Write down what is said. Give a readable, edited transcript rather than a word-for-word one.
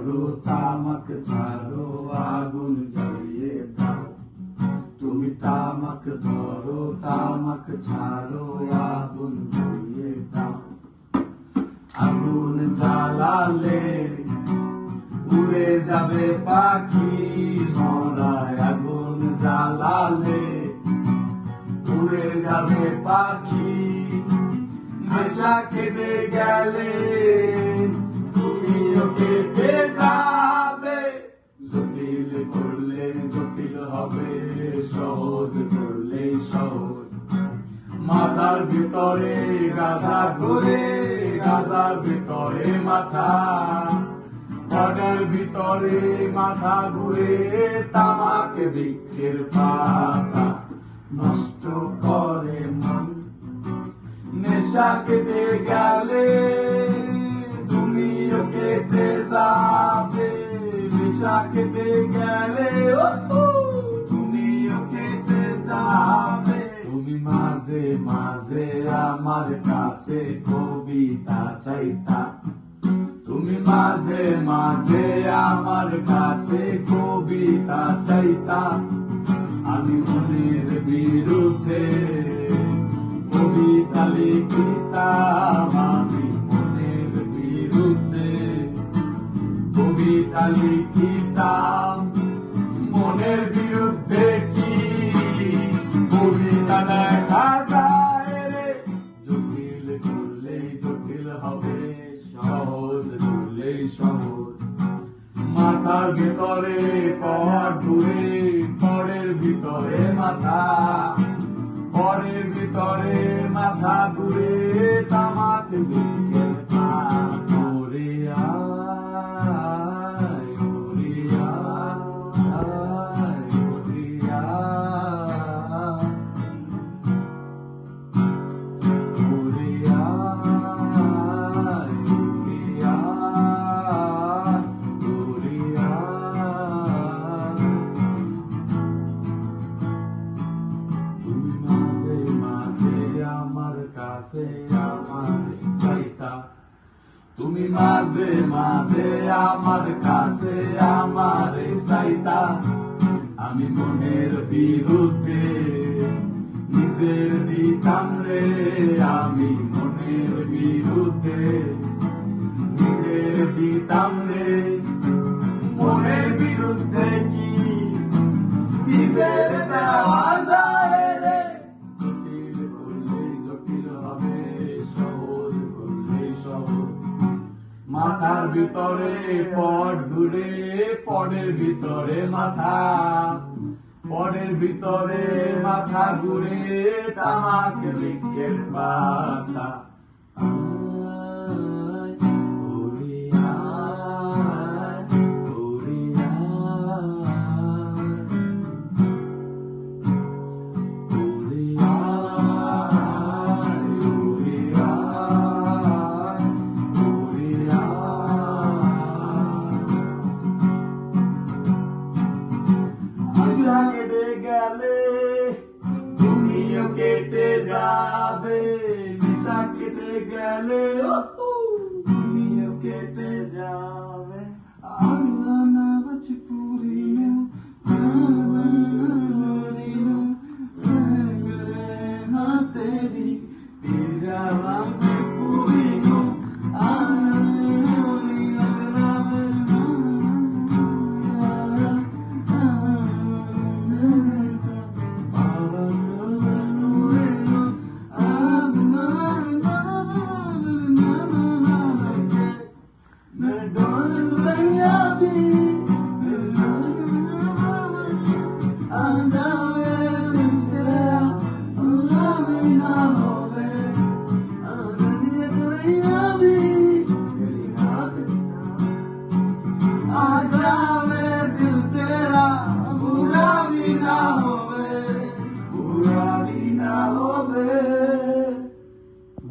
ধরো তামাক ছাড়ো আগুন জ্বালিয়ে দাও তুমি তামাক ধরো তামাক ছাড়ো আগুন জ্বালিয়ে দাও আগুন জ্বালালে উড়ে যাবে পাখি মরায় আগুন জ্বালালে উড়ে যাবে পাখি নেশা কেটে গেলে তুমিও কেটে যাবে জটিল করলে জটিল হবে সহজ করলে সহজ মাথার ভিতরে গাঁজা ঘুরে গাঁজার ভিতরে মাথা পটের ভিতরে মাথা ঘুরে তামাক বৃক্ষের পাতা নষ্ট করে মন নেশা কেটে গেলে তুমিও কেটে যাবে নেশা কেটে গেলে তুমিও কেটে যাবে তুমি মাঝে মাঝে আমার কাছে কবিতা চাইতা তুমি মাঝে মাঝে আমার কাছে কবিতা চাইতা আমি মনের বিরুদ্ধে কবিতা লিখিতাম আমি মনের বিরুদ্ধে কবিতা লিখিতাম মনের বিরুদ্ধে কি কবিতা লেখা যায় রে জটিল করলেই জটিল হবে সহজ করলেই সহজ মাথার ভিতরে পর ঘুরে পরের ভিতরে মাথা পরের ভিতরে মাথা ঘুরে তামাক বৃক্ষের পাতা ওরে আয় ওরে আয় ওরে আয় ওরে আয় ওরে আয় তুমি মাঝে মাঝে আমার কাছে আমার চাইতা তুমি মাঝে মাঝে আমার কাছে আমার চাইতা আমি মনের বিরুদ্ধে নিজের দিতাম রে আমি মনের বিরুদ্ধে নিজের দিতাম রে মনের বিরুদ্ধে কি নিজের দেওয়া যায় রে জটিল করলেই জটিল হবে সহজ করলেই সহজ মাথার ভিতরে পট ঘুরে পটের ভিতরে মাথা পটের ভিতরে মাথা ঘুরে তামাক বৃক্ষের পাতা নেশা কেটে গেলে তুমিও কেটে যাবে নেশা কেটে গেলে তুমিও কেটে যাবে আল্লাহ না বাচ পুরিয়া तेरी